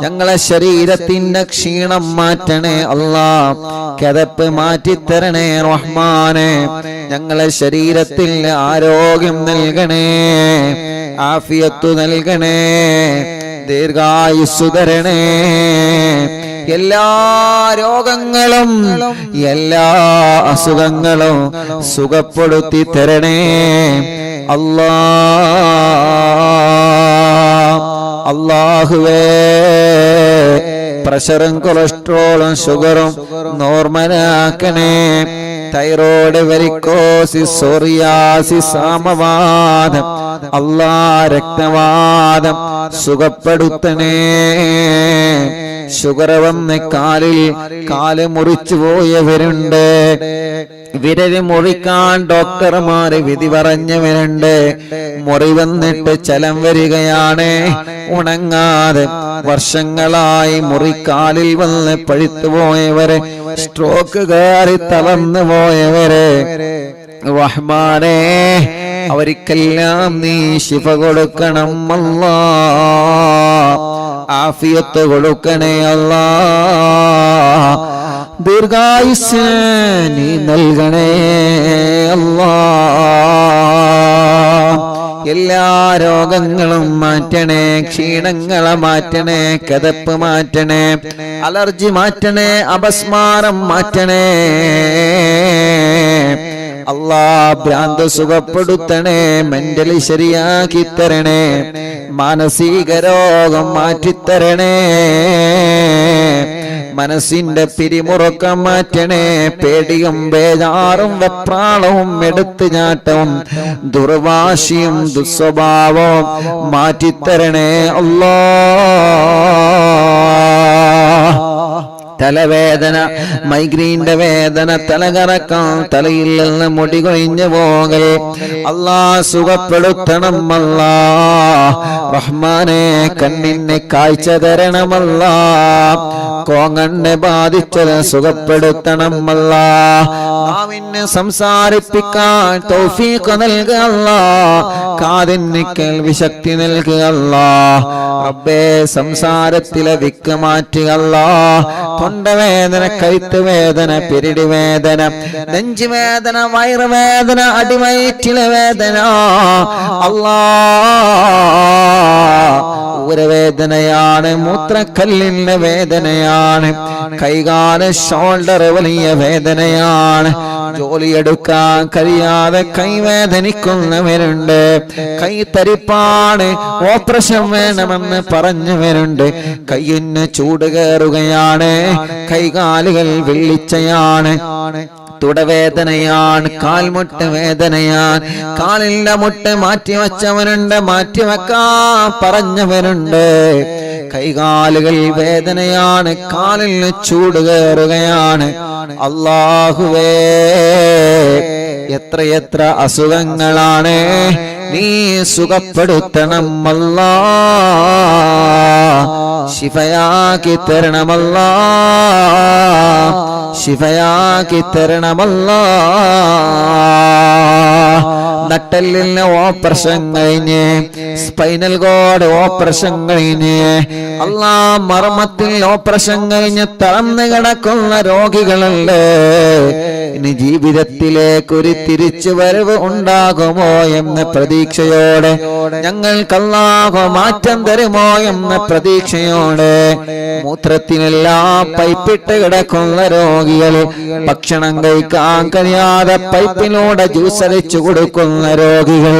ഞങ്ങളെ ശരീരത്തിന്റെ ക്ഷീണം മാറ്റണേ അല്ലാ, കിതപ്പ് മാറ്റിത്തരണേ റഹ്മാനെ, ഞങ്ങളെ ശരീരത്തിൽ ആരോഗ്യം നൽകണേ, ആഫിയത്ത് നൽകണേ, ദീർഘായുസ്സു തരണേ, എല്ലാ രോഗങ്ങളും എല്ലാ അസുഖങ്ങളും സുഖപ്പെടുത്തി തരണേ അല്ലാ. അല്ലാഹുവേ, പ്രഷറും കൊളസ്ട്രോളും ഷുഗറും നോർമലാക്കണേ, തൈറോയ്ഡ്, വെരിക്കോസിസ്, സോറിയാസിസ്, ആമവാദം, രക്തവാദം സുഖപ്പെടുത്തണേ. ഷുഗർ വന്ന് കാല് മുറിച്ചു പോയവരുണ്ട്, വിരല് മുറിക്കാൻ ഡോക്ടർമാര് വിധി പറഞ്ഞവരുണ്ട്, മുറി വന്നിട്ട് ചലം വരികയാണ്, ഉണങ്ങാതെ വർഷങ്ങളായി മുറിക്കാലിൽ വന്ന് പഴുത്തു പോയവരെ, സ്ട്രോക്ക് കയറി തളർന്നു പോയവരെ, റഹ്മാനേ അവർക്കെല്ലാം നീ ശിഫ കൊടുക്കണം അല്ലാ, ആഫിയത്ത് കൊടുക്കണേ അല്ലാ, ദീർഘായുസ് നീ നൽകണേ അല്ലാ. എല്ലാ രോഗങ്ങളും മാറ്റണേ, ക്ഷീണങ്ങളെ മാറ്റണേ, കിതപ്പ് മാറ്റണേ, അലർജി മാറ്റണേ, അപസ്മാരം മാറ്റണേ അല്ലാ. ഭ്രാന്ത് സുഖപ്പെടുത്തണേ, മെന്റലി ശരിയാക്കി തരണേ, മാനസിക രോഗം മാറ്റിത്തരണേ, മനസ്സിന്റെ പിരിമുറുക്കം മാറ്റണേ, പേടിയും ബേജാറും വെപ്രാളവും എടുത്തുചാട്ടവും ദുർവാശിയും ദുസ്വഭാവവും മാറ്റിത്തരണേ അല്ലാ. തലവേദന, മൈഗ്രീന്റെ വേദന, തലകറക്കം, തലയിൽ നിന്ന് മുടി കൊഴിഞ്ഞു പോകൽ അല്ലാ സുഖപ്പെടുത്തണം അല്ലാ. റഹ്മാനെ കണ്ണിന് കാഴ്ച തരണമല്ലാ, കോങ്ങണ്ണെ ബാധിച്ചത് സുഖപ്പെടുത്തണം അല്ലാ. നാവിന് സംസാരിപ്പിക്കാൻ തൗഫീഖ് നൽകുക അല്ലാ, കാതിന് കേൾവി ശക്തി നൽകുക അല്ലാ. റബ്ബേ സംസാരത്തിലെ വിക്ക് മാറ്റുക അല്ലാ. തൊണ്ടവേദന, കഴുത്ത് വേദന, പിരിടി വേദന, നെഞ്ചുവേദന, വയറുവേദന, അടിവയറ്റിലെ വേദന അല്ലാ ഊരവേദനയാണ്, മൂത്രക്കല്ലിന്റെ വേദനയാണ്, കൈകാല ഷോൾഡർ വലിയ വേദനയാണ്, ജോലിയെടുക്കാൻ കഴിയാതെ കൈവേദനിക്കുന്നവരുണ്ട്, കൈ തരിപ്പാണ്, ഓപ്പറേഷൻ വേണമെന്ന് പറഞ്ഞവരുണ്ട്, കയ്യിന് ചൂട് കയറുകയാണ്, കൈകാലുകൾ വെള്ളിച്ചയാണ്, തുടവേദനയാണ്, കാൽമുട്ട് വേദനയാണ്, കാലിന്റെ മുട്ട് മാറ്റിവെച്ചവനുണ്ട്, മാറ്റിവെക്കാൻ പറഞ്ഞവരുണ്ട്, കൈകാലുകൾ വേദനയാണ്, കാലിന് ചൂട് കയറുകയാണ്. അല്ലാഹുവേ എത്രയെത്ര അസുഖങ്ങളാണ്, നീ സുഖപ്പെടുത്തണം അല്ലാ, ശിഫയാക്കി തരണമല്ലാ, ശിഫയാക്കി തരണമല്ലാ. നട്ടെല്ലിന് ഓപ്പറേഷൻ കഴിഞ്ഞ്, സ്പൈനൽ കോഡ് ഓപ്പറേഷൻ കഴിഞ്ഞ്, അല്ലാ മർമ്മത്തിൽ ഓപ്പറേഷൻ കഴിഞ്ഞ് തളർന്നു കിടക്കുന്ന രോഗികളുണ്ട്. ഇനി ജീവിതത്തിലേക്ക് ഒരു തിരിച്ചുവരവ് ഉണ്ടാകുമോ എന്ന പ്രതീക്ഷയോടെ, ഞങ്ങൾക്ക് അല്ലാഹു മാറ്റം തരുമോ എന്ന പ്രതീക്ഷയോടെ, മൂത്രത്തിനെല്ലാം പൈപ്പിട്ട് കിടക്കുന്ന രോഗികൾ, ഭക്ഷണം കഴിക്കാൻ കഴിയാതെ പൈപ്പിലൂടെ ജ്യൂസ് അടിച്ചു കൊടുക്കുന്ന രോഗികൾ,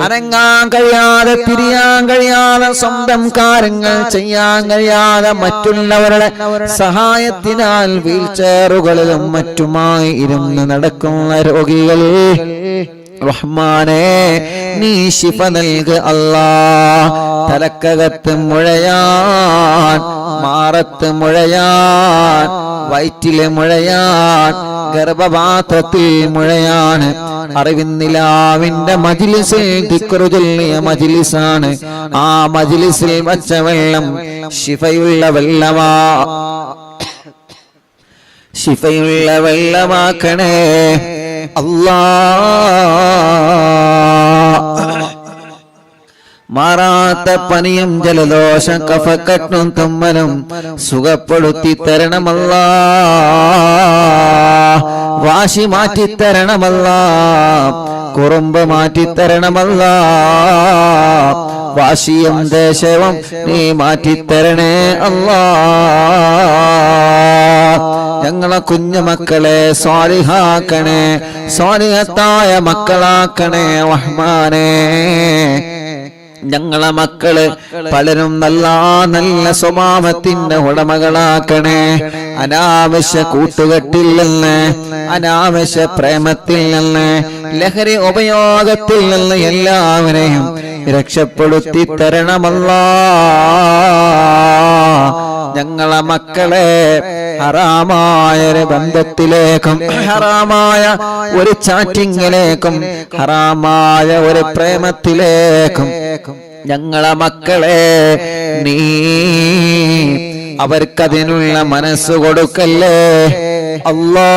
അനങ്ങാൻ കഴിയാതെ തിരിയാൻ കഴിയാതെ സ്വന്തം കാര്യങ്ങൾ ചെയ്യാൻ കഴിയാതെ മറ്റുള്ളവരുടെ സഹായത്തിനാൽ വീൽ ചെയറുകളിലും മറ്റുമായി ഇരുന്ന് നടക്കുന്ന രോഗികൾ, റഹ്മാനേ നീ ശിഫ നൽക് അല്ലാ. തലക്കകത്ത് മുഴയാൻ, മാറത്ത് മുഴയാൻ, വയറ്റിലെ മുഴയാൻ, ഗർഭപാത്രത്തിൽ മുഴയാണ്. അറിവിന്നിലാവിന്റെ മജ്ലിസിൽ ദിക്റ് ചൊല്ലിയ മജ്ലിസാണ്. ആ മജ്ലിസിൽ വച്ച വെള്ളം ശിഫയുള്ള വെള്ളമാ, ശിഫയുള്ള വെള്ളമാക്കണേ അല്ലാ. മാറാത്ത പനിയും ജലദോഷം കഫക്കെട്ടും തുമ്മലും സുഖപ്പെടുത്തി തരണമല്ലാ. വാശി മാറ്റിത്തരണമല്ലാ, കുറുമ്പ് മാറ്റിത്തരണമല്ലാ. വാശിയും ദേശവും നീ മാറ്റിത്തരണേ അല്ലാ. ഞങ്ങളെ കുഞ്ഞുമക്കളെ സ്വാലിഹാക്കണേ, സ്വാലിഹത്തായ മക്കളാക്കണേ റഹ്മാനേ. ഞങ്ങളെ മക്കള് പലരും നല്ല നല്ല സ്വഭാവത്തിന്റെ ഉടമകളാക്കണേ. അനാവശ്യ കൂട്ടുകെട്ടിൽ നിന്ന്, അനാവശ്യ പ്രേമത്തിൽ നിന്ന്, ലഹരി ഉപയോഗത്തിൽ നിന്ന് എല്ലാവരെയും രക്ഷപ്പെടുത്തി തരണമല്ലാ. ഞങ്ങളെ മക്കളെ ഹറാമായ ഒരു ബന്ധത്തിലേക്കും, ഹറാമായ ഒരു ചാറ്റിങ്ങിലേക്കും, ഹറാമായ ഒരു പ്രേമത്തിലേക്കും ഞങ്ങളെ മക്കളെ നീ അവർക്കതിനുള്ള മനസ്സ് കൊടുക്കല്ലേ അല്ലാ.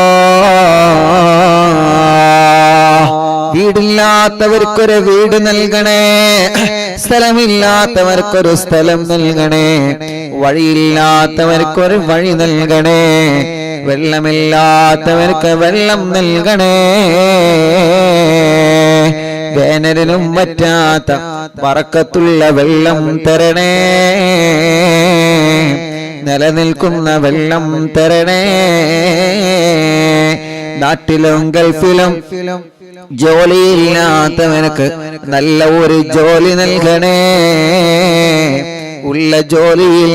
വീടില്ലാത്തവർക്കൊരു വീട് നൽകണേ, സ്ഥലമില്ലാത്തവർക്കൊരു സ്ഥലം നൽകണേ, വഴിയില്ലാത്തവർക്കൊരു വഴി നൽകണേ, വെള്ളമില്ലാത്തവർക്ക് വെള്ളം നൽകണേ. വേനലിനും പറ്റാത്ത ബറക്കത്തുള്ള വെള്ളം തരണേ, നിലനിൽക്കുന്ന വെള്ളം തരണേ. നാട്ടിലും ഗൾഫിലും ജോലിയില്ലാത്തവനക്ക് നല്ല ഒരു ജോലി നൽകണേ. ഉള്ള ജോലിയിൽ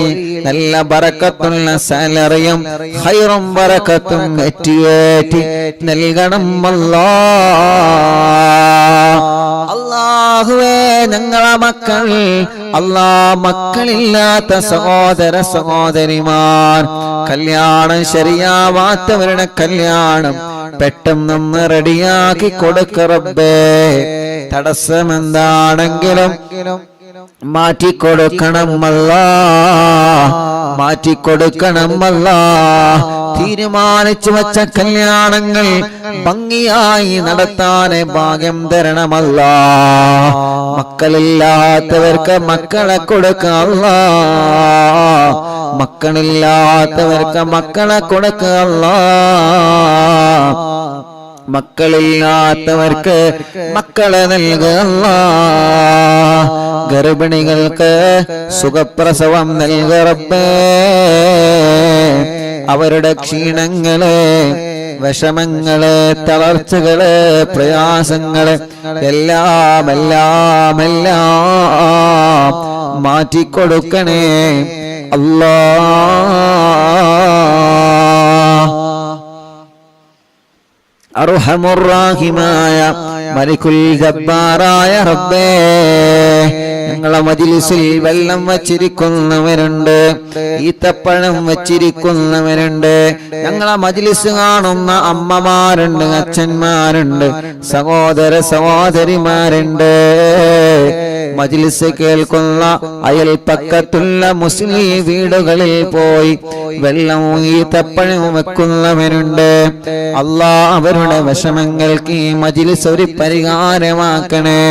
നല്ല ബറക്കത്തുള്ള സാലറിയും ഖൈറും ബറക്കത്തും ഏറ്റി നൽകണം അല്ലാ. അല്ലാഹുവേ ഞങ്ങളെ മക്കൾ, അല്ലാ മക്കളില്ലാത്ത സഹോദര സഹോദരിമാർ, കല്യാണം ശരിയാവാത്തവരുടെ കല്യാണം പെട്ടെന്ന് റെഡിയാക്കി കൊടുക്ക റബ്ബേ. തടസ്സമെന്താണെങ്കിലും മാറ്റിക്കൊടുക്കണം അല്ലാ, മാറ്റിക്കൊടുക്കണം അല്ലാ. തീരുമാനിച്ചു വച്ച കല്യാണങ്ങൾ ഭംഗിയായി നടത്താൻ ഭാഗ്യം തരണമല്ലാ. മക്കളില്ലാത്തവർക്ക് മക്കളെ കൊടുക്കുക അല്ലാ, മക്കളില്ലാത്തവർക്ക് മക്കളെ കൊടുക്കുക അല്ലാ. മക്കളില്ലാത്തവർക്ക് മക്കളെ നൽകുക അല്ലാ. ഗർഭിണികൾക്ക് സുഖപ്രസവം നൽകുക റബ്ബേ. അവരുടെ ക്ഷീണങ്ങള്, വിഷമങ്ങള്, തളർച്ചകള്, പ്രയാസങ്ങള് എല്ലാം എല്ലാം എല്ലാം മാറ്റിക്കൊടുക്കണേ അല്ലാ. അർഹമുർ റഹീമായ മലിക്കുൽ ജബ്ബാറായ റബ്ബേ, ഞങ്ങളെ മജ്‌ലിസിൽ വെള്ളം വച്ചിരിക്കുന്നവരുണ്ട്, ഈത്തപ്പഴം വച്ചിരിക്കുന്നവരുണ്ട്. ഞങ്ങളെ മജ്‌ലിസ് കാണുന്ന അമ്മമാരുണ്ട്, അച്ഛന്മാരുണ്ട്, സഹോദര സഹോദരിമാരുണ്ട്. മജ്‌ലിസ് കേൾക്കുന്ന അയൽപക്കത്തുള്ള മുസ്ലിം വീടുകളിൽ പോയി വെള്ളം ഈത്തപ്പഴം വെക്കുന്നവരുണ്ട്. അല്ലാഹ് അവരുടെ വിഷമങ്ങൾക്ക് ഈ മജ്‌ലിസ് ഒരു പരിഹാരമാക്കണേ.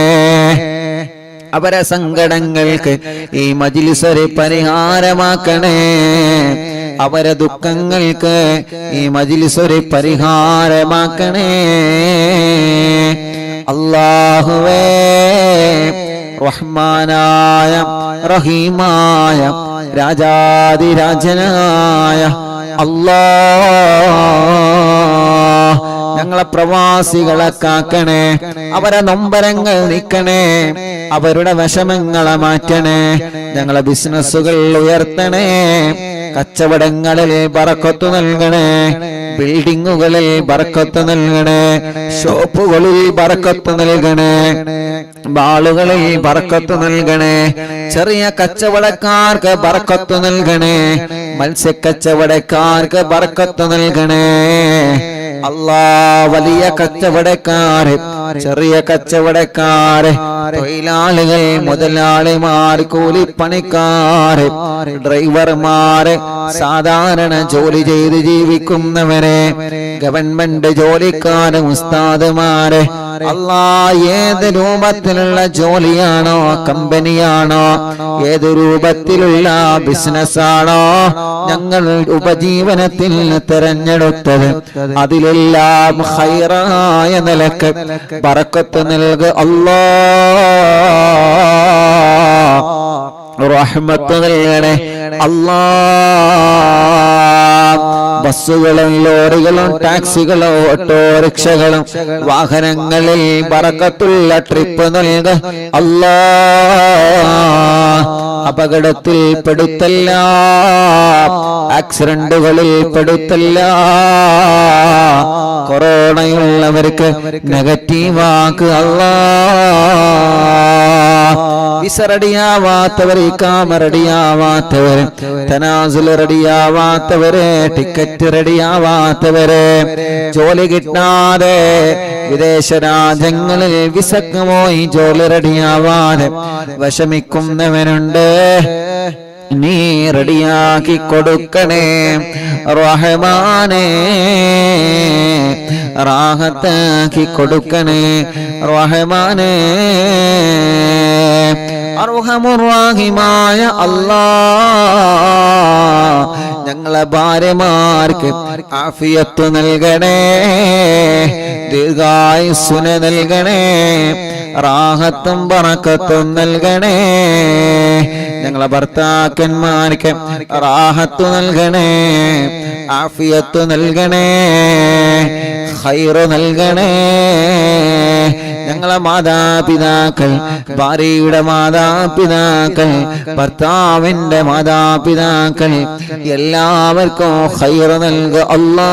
അവരെ സങ്കടങ്ങൾക്ക് ഈ മജ്‌ലിസ് ഒരു പരിഹാരമാക്കണേ. അവരെ ദുഃഖങ്ങൾക്ക് ഈ മജ്‌ലിസ് ഒരു പരിഹാരമാക്കണേ. അല്ലാഹുവേ, റഹ്മാനായ റഹീമായ രാജാധിരാജനായ അല്ലാഹ്, ഞങ്ങളെ പ്രവാസികളെ കാക്കണേ. അവരെ നൊമ്പരങ്ങൾ നീക്കണേ, അവരുടെ വിഷമങ്ങളെ മാറ്റണേ. ഞങ്ങളെ ബിസിനസ്സുകൾ ഉയർത്തണേ, കച്ചവടങ്ങളിൽ ബറക്കത്ത് നൽകണേ, ബിൽഡിങ്ങുകളിൽ ബറക്കത്ത് നൽകണേ, ഷോപ്പുകളിൽ ബറക്കത്ത് നൽകണേ, ബാളുകളിൽ ബറക്കത്ത് നൽകണേ. ചെറിയ കച്ചവടക്കാർക്ക് ബറക്കത്ത് നൽകണേ, മത്സ്യക്കച്ചവടക്കാർക്ക് ബറക്കത്ത് നൽകണേ. അല്ലാഹ്, വലിയ കച്ചവടക്കാര്, ചെറിയ കച്ചവടക്കാര്, തൊഴിലാളികൾ, മുതലാളിമാർ, കൂലിപ്പണിക്കാര്, ഡ്രൈവർമാര്, സാധാരണ ജോലി ചെയ്ത് ജീവിക്കുന്നവരെ, ഗവൺമെന്റ് ജോലിക്കാര്, ഉസ്താദുമാര്, അല്ലാഹ്, ഏത് രൂപത്തിലുള്ള ജോലിയാണോ, കമ്പനിയാണോ, ഏത് രൂപത്തിലുള്ള ബിസിനസ്സാണോ ഞങ്ങൾ ഉപജീവനത്തിൽ തെരഞ്ഞെടുത്തത്, അതിലെല്ലാം ഖൈറായ നിലക്ക് ബറക്കത്ത് നൽക അല്ലാഹ്, റഹ്മത്ത് നൽകണേ അല്ലാഹ്. ബസ്സുകളും ലോറികളും ടാക്സികളും ഓട്ടോറിക്ഷകളും വാഹനങ്ങളിൽ ബറക്കത്തുള്ള ട്രിപ്പ് നൽക അല്ലാഹ്. അപകടത്തിൽ പെടുത്തല്ല, ആക്സിഡന്റുകളിൽ പെടുത്തല്ല. കൊറോണയുള്ളവർക്ക് നെഗറ്റീവാക്ക് അല്ലാഹ്. വിസ റെഡിയാവാത്തവര്, ഇഖാമ റെഡിയാവാത്തവര്, തനാസുല് റെഡിയാവാത്തവര്, ടിക്കറ്റ് റെഡിയാവാത്തവര്, ജോലി കിട്ടാതെ വിദേശ രാജ്യങ്ങളിൽ വിസക്ക് പോയി ജോലി റെഡിയാവാതെ വിഷമിക്കുന്നവനുണ്ട്. നീ റെഡിയാക്കി കൊടുക്കണേ റഹ്മാനേ, റാഹത്താക്കി കൊടുക്കണേ റഹ്മാനേ. അർഹമുർറാഹിമായ അല്ലാഹ്, ഞങ്ങളെ ഭാര്യമാർക്ക് ആഫിയത്ത് നൽകണേ, ദീർഘായുസ്സുന നൽകണേ, റാഹത്തും ബറക്കത്തും നൽകണേ. ഞങ്ങളെ ഭർത്താക്കന്മാർക്ക് റാഹത്ത് നൽകണേ, ആഫിയത്ത് നൽകണേ, ഖൈറ് നൽകണേ. ഞങ്ങളെ മാതാപിതാക്കൾ, ഭാര്യയുടെ മാതാപിതാക്കൾ, ഭർത്താവിന്റെ മാതാപിതാക്കൾ, എല്ലാവർക്കും ഖൈറ് നൽക അല്ലാഹ്.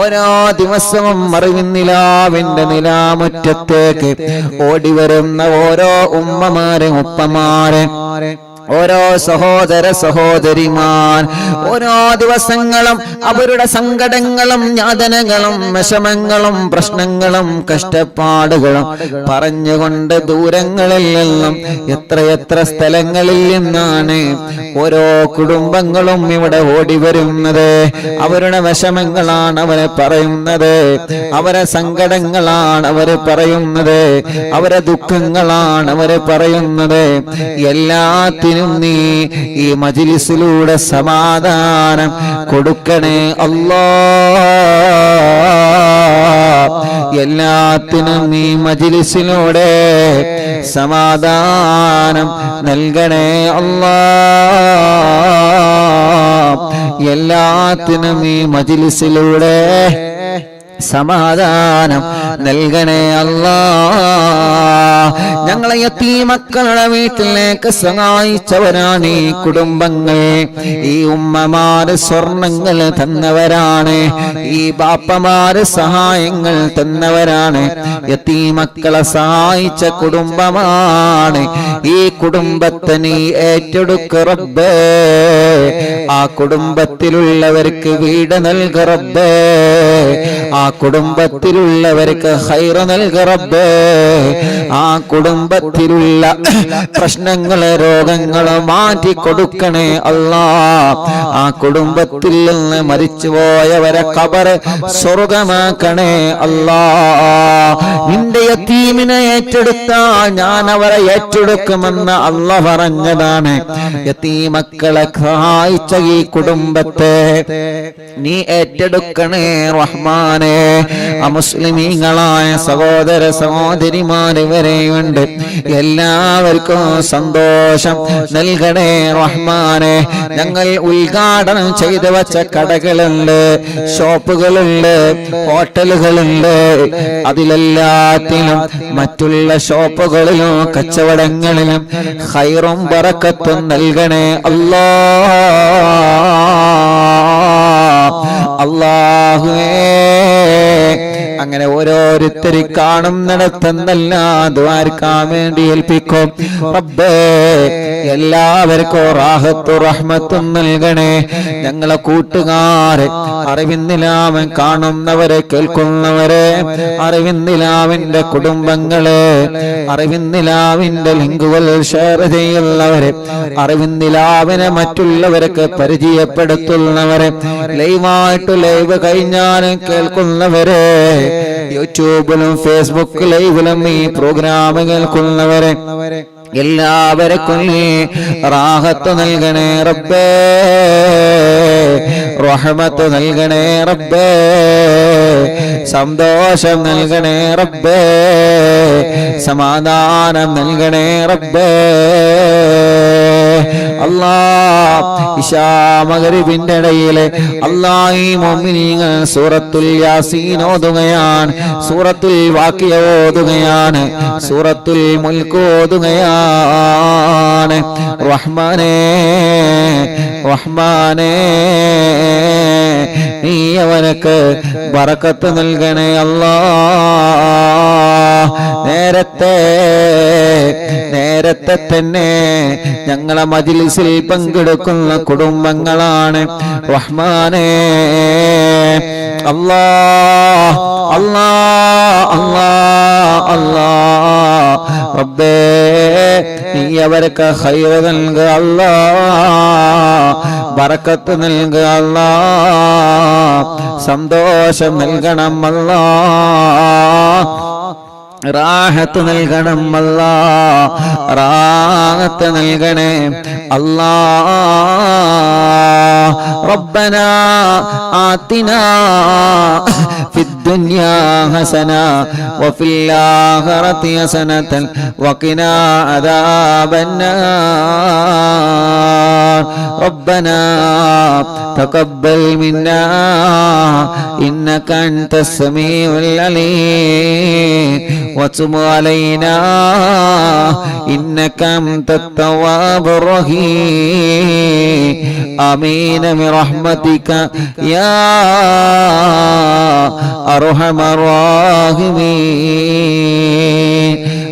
ഓരോ ദിവസവും അറിവിന്നിലാവിന്റെ നിലാമുറ്റത്തേക്ക് ഓടിവരുന്ന ഓരോ ഉമ്മമാരെ, ഉപ്പമാരെ, ഓരോ സഹോദര സഹോദരിമാർ, ഓരോ ദിവസങ്ങളും അവരുടെ സങ്കടങ്ങളും യാതനകളും വിഷമങ്ങളും പ്രശ്നങ്ങളും കഷ്ടപ്പാടുകളും പറഞ്ഞുകൊണ്ട് ദൂരങ്ങളിൽ നിന്നും എത്രയെത്ര സ്ഥലങ്ങളിൽ നിന്നാണ് ഓരോ കുടുംബങ്ങളും ഇവിടെ ഓടി വരുന്നത്. അവരുടെ വിഷമങ്ങളാണ് അവരെ പറയുന്നത്, അവരെ സങ്കടങ്ങളാണ് അവര് പറയുന്നത്, അവരെ ദുഃഖങ്ങളാണ് അവര് പറയുന്നത്. എല്ലാത്തിനും നീ ഈ മജ്‌ലിസിലൂടെ സമാധാനം കൊടുക്കണേ അല്ലാഹ്. എല്ലാത്തിനും നീ മജ്‌ലിസിലൂടെ സമാധാനം നൽകണേ അല്ലാഹ്. എല്ലാത്തിനും നീ മജ്‌ലിസിലൂടെ സമാധാനം നൽകണേ അല്ലാ. ഞങ്ങളെ യതീമക്കളുടെ വീട്ടിലേക്ക് സഹായിച്ചവരാണ് ഈ കുടുംബങ്ങൾ. ഈ ഉമ്മമാര് സ്വർണങ്ങൾ തന്നവരാണ്, ഈ ബാപ്പമാര് സഹായങ്ങൾ തന്നവരാണ്. യതീമക്കളെ സഹായിച്ച കുടുംബമാണ്. ഈ കുടുംബത്തെ നീ ഏറ്റെടുക്ക റബ്ബേ. ആ കുടുംബത്തിലുള്ളവർക്ക് വീട് നൽക റബ്ബേ. ആ കുടുംബത്തിലുള്ളവർക്ക് ഖൈർ നൽക റബ്ബേ. ആ കുടുംബത്തിലുള്ള പ്രശ്നങ്ങളെ രോഗങ്ങളെ മാറ്റി കൊടുക്കണേ അല്ലാ. ആ കുടുംബത്തിൽ നിന്ന് മരിച്ചുപോയവരെ ഖബർ സ്വർഗമാക്കണേ അല്ലാ. നിന്റെ യതീമിനെ ഏറ്റെടുത്താൽ ഞാൻ അവരെ ഏറ്റെടുക്കുമെന്ന് അല്ലാഹ് പറഞ്ഞതാണ്. യതീമക്കളെ സഹായിച്ച ഈ കുടുംബത്തെ നീ ഏറ്റെടുക്കണേ റഹ്മാനെ. അമുസ്ലിമീങ്ങളായ സഹോദര സഹോദരിമാര് വരെയുണ്ട്, എല്ലാവർക്കും സന്തോഷം നൽകണേ റഹ്മാനെ. ഞങ്ങൾ ഉദ്ഘാടനം ചെയ്തു വച്ച കടകളുണ്ട്, ഷോപ്പുകളുണ്ട്, ഹോട്ടലുകളുണ്ട്. അതിലെല്ലാത്തിലും മറ്റുള്ള ഷോപ്പുകളിലും കച്ചവടങ്ങളിലും ഖൈറും ബറക്കത്തും നൽകണേ അല്ലാ. അല്ലാഹുവേ, അങ്ങനെ ഓരോരുത്തർ കാണുന്നിടത്തെന്നെല്ലാം ദ്വാരക്കാൻ വേണ്ടി ഏൽപ്പിക്കും റബ്ബേ. എല്ലാവർക്കും റാഹത്തും റഹ്മത്തും നൽകണേ. ഞങ്ങളെ കൂട്ടുകാരെ, അറിവിന്ദിലാവൻ കാണുന്നവരെ കേൾക്കുന്നവരെ, അറിവിന്ദിലാവിന്റെ കുടുംബങ്ങളെ, അറിവിന്ദിലാവിന്റെ ലിങ്കുകൾ ഷെയർ ചെയ്യുന്നവരെ, അറിവിന്ദിലാവിനെ മറ്റുള്ളവർക്ക് പരിചയപ്പെടുത്തുന്നവരെ, ലൈവായിട്ട് ലൈവ് കഴിഞ്ഞാലും കേൾക്കുന്നവരെ, യൂട്യൂബിലും ഫേസ്ബുക്ക് ലൈവിലും ഈ പ്രോഗ്രാം കേൾക്കുന്നവരെ, എല്ലാവർക്കും നീ റാഹത്ത് നൽകണേ റബ്ബേ. റഹ്മത്ത് നൽകണേ റബ്ബേ. സന്തോഷം നൽകണേ റബ്ബേ. സമാധാനം നൽകണേ റബ്ബേ. അല്ലാഹ്, ഇശാ മഗ്രിബിന്റെ ഇടയിലെ അല്ലാഹ് ഈ മുഅ്മിനീങ്ങൾ സൂറത്തുൽ യാസീൻ ഓതുകയാണ്, സൂറത്തുൽ വാഖിയ ഓതുകയാണ്, സൂറത്തുൽ മുൽക്ക് ഓതുകയാണ്. റഹ്മാനേ റഹ്മാനേ, നീ അവനക്ക് ബറക്കത്ത് നൽകണേ അല്ലാഹ്. നേരത്തെ തന്നെ ഞങ്ങളെ മജ്ലിസിൽ പങ്കെടുക്കുന്ന കുടുംബങ്ങളാണ് റഹ്മാനേ. അല്ലാഹ് അല്ലാഹ് അല്ലാഹ് അല്ലാഹ് റബ്ബേ, നീ അവർക്ക് ഖൈർ നൽകുക അല്ലാഹ്, ബറക്കത്ത് നൽകുക അല്ലാഹ്, സന്തോഷം നൽകണം അല്ലാഹ്, റാഹത്ത് നൽകണം അല്ലാഹ്, റാഹത്ത് നൽകണേ അല്ലാഹ്. റബ്ബനാ ആതിനാ ഫിദ്ദുനിയാ ഹസന വഫിൽ ആഖിറതി ഹസനതൻ വഖിനാ അദാബന്നാർ. റബ്ബനാ തഖബ്ബൽ മിന്നാ ഇന്നക അൻതസ് സമീഉൽ അലീം وتب علينا إنك أنت التواب الرحيم. آمين برحمتك يا أرحم الراحمين.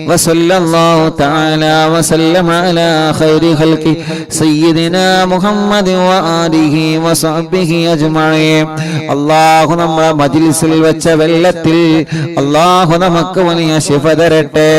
وصلى الله تعالى وسلم على خير خلقه سيدنا محمد وآله وصحبه أجمعين. അല്ലാഹു നമ്മുടെ മജ്ലിസിൽ വെച്ച വെള്ളത്തിൽ അല്ലാഹു നമുക്ക് വലിയ ശിഫ തരട്ടെ.